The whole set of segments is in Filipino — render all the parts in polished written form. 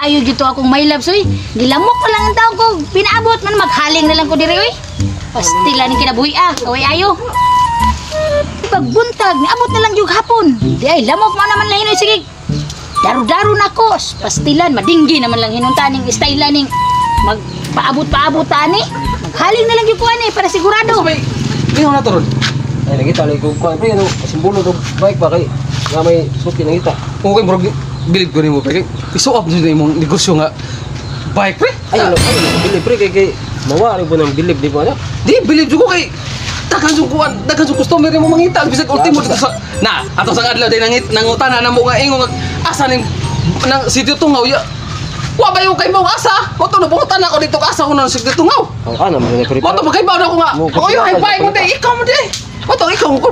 Ayo dito akong my love, soy. Gilamok na lang ang taon ko. Pinaabot man maghaling na lang ko diri, oy. Pastila ning kinabuhi kaway ayo. Pagbuntag, niabot na lang yung hapon. Di ay, lamok mo naman lang hinoy, sige. Daru-daru na ko. Pastilan, madinggi naman lang hinunta ning istayla ning magpaabot-paabot ani. Maghaling na lang yung kuhan para sigurado. Sabay, hindi na to ron. Ay, nagita lang yung kuhan. Pre, simbolo ng bike pa kay nga may suki nagita. Okay, bro, bilib ko rin mo, pre. Iso-up nyo na yung negosyo nga bike, pre. Ayun, bilib, pre, kay mawari po ng bilib, di ba? Di, bilib ko kay daghan yung customer mo mangita bisag ultimo dito sa na ato sang adlaw day nangutana na mo nga ingon asa ning nang sitio tungaw ya wa ba yung kay mo asa mo to nabutan ako dito ka asa ko nang sitio tungaw ano mo na pre mo to magkaibaw na ko nga oy hay bay mo day ikaw mo day mo to ikaw ko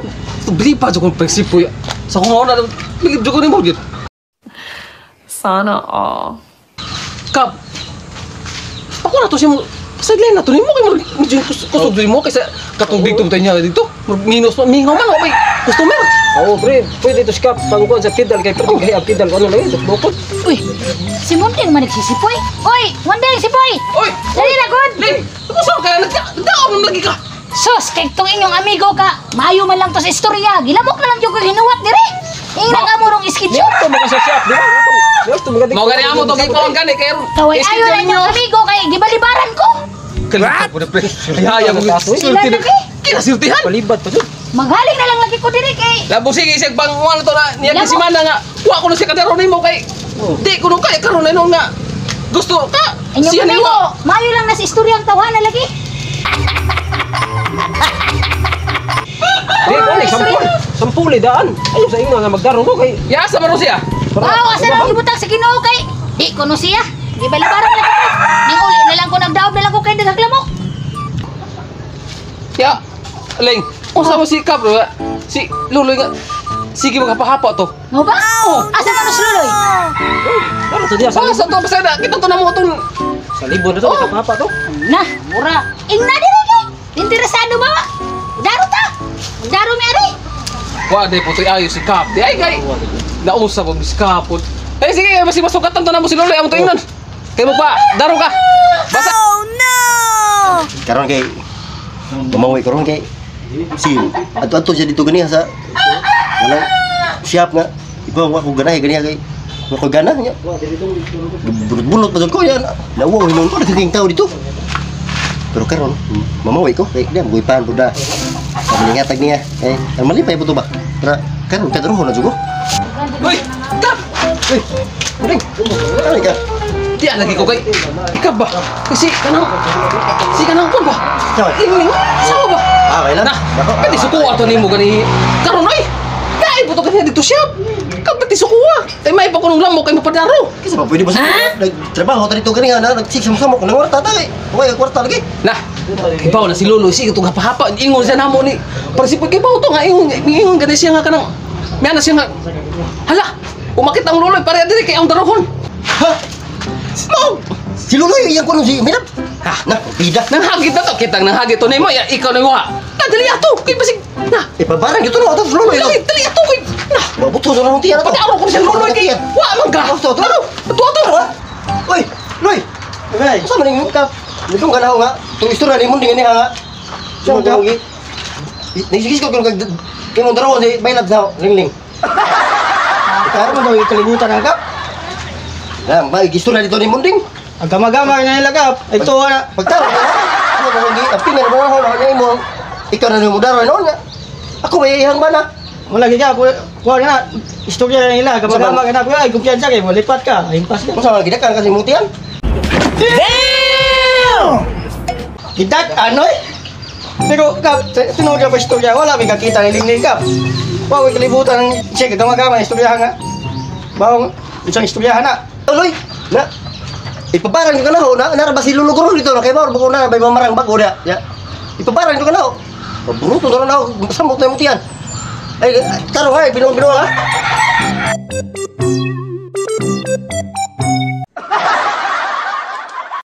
bilib pa jud ko prinsipo ya sa ko na bilib jud ko nimo jud sana all kap ako na to siya saglit na to nimo kay kusog mo kaysa katong dito tayo niya dito minus mingaw man okay customer oo pre pwede to skap pangkuan sa pedal kay pwede kay pedal ano lang ito bukod Uy, si Munding man nagsisipoy. Uy, Munding, sipoy! oy Dali na, God! Ling, kusog ka nagdaon lagi ka Sus, kay tong inyong amigo ka. Maayo man lang to sa istorya. Gilamok na lang yung hinuwat diri. Ingnan ka mo rong schedule. ito makasasap di ba ito magadi mau gani amo to gipon gani kay Kaway ayo lang yung amigo kay gibalibaran ko. Kalita ko na pre. Ay mo sulti na. Kinasultihan. palibat pa jud Maghaling na lang lagi ko diri kay. Labo sige isig bang ano to na niya si mana nga. Wa ko na si kadaro nimo kay. Di ko no kay karon na nga. Gusto ka. Inyong Siya amigo, nimo. maayo lang na sa istorya ang tawanan lagi. di ko ni sampuli daan ayo sa inyo nga magdaro ko kay Ya sa maro siya. Wow, asa lang gibutang sa Ginoo kay. Di ko no siya. Gibalibaran lang ko. Ning uli na lang ko nagdaob na lang ko kay daghang lamok. Ya. Ling, usa mo si Kap si Luloy nga. Sige magpahapa to. Mo ba? Asa man us luloy? ano to dia sa Sa to pasada kita to namo to. sa libon na to kapapa to Nah, mura. Ingna diri kay. Interesado ba? Daro ta. Daro mi ari. Wa day putoy ayo si Kap. Di ay kay. Nausa ko si Kapon. Eh sige, basi masukatan to namo si Luloy amo to ingnon. Kay mo pa, daro ka. Basa. Karon kay mamawi karon kay si ato siya dito ganiya sa wala siap nga iba wa ko ganay ganiya kay wa ko gana nya bulot-bulot pa ko yan nawo hinon ko naging tao dito pero karon mamawi ko kay dia muipan buda kami ngatag niya eh ang malipay po to ba para karon kadro na jugo Uy, Kap. eh uring ano ka Di lagi ko kay ikaw ba? Kasi kanang ko ba? Ingling, sao ba? kailan Nah, pati suko ato nimo gani. Karon oy. Dai puto kanya dito siya. Kapati suko. Tay may pa kunong lamok kay mapadaro. kasi pa pwede ba sa nagtrabaho ta dito ganiya na nagsisam-samok nang warta ta kay way kwarta lagi Nah, ibaw na si Lolo si itong hapa-hapa ingon siya namo ni. Pagsipod kay baw to nga ingon gani siya nga kanang. May ana siya nga. Hala, umakit ang Lolo pare diri kay ang darohon. ha Mo. si Luloy yang kuno si Minap Ha, nah bida nang hagit na to kitang nang hagit to nimo ya ikaw na wa. Dali ato kay basig. Nah, ipabarang gitu no atas Luloy no dali ato kay. Nah, mabuto sa lang tiyan pati araw ko siya Lolo kay. Wa man ka. Ato ha oy Loy sa man yung ka nitong ganaw nga tung istorya ni munding ni nga so ka nisigis ko kung kay mo daraw si bailab sa ringling karo mo daw ikalimutan ka na may istorya dito ni munding agama-gama na ilagap ito na pagtawag ano ba hindi apingan mo na ano mo ikaw na mo daraw no nga ako may ihang bana wala gaya kuha na istorya nila agama-gama na kuya ay kumpiyansa kay malipat ka impas ka kung saan gidakan kasi mutian gidak ano eh pero kap tinawag ka pa istorya wala may kakita ni Lingling kap wow kalibutan ng siya agama-gama istorya nga bawang isang istorya na tuloy na ipabarang ko na ho na naraba si Luluguro dito na kay Maur buko na bay mamarang bago dia ya ipabarang ko na ho buruto na ho samot na mutian ay karo hay binong ha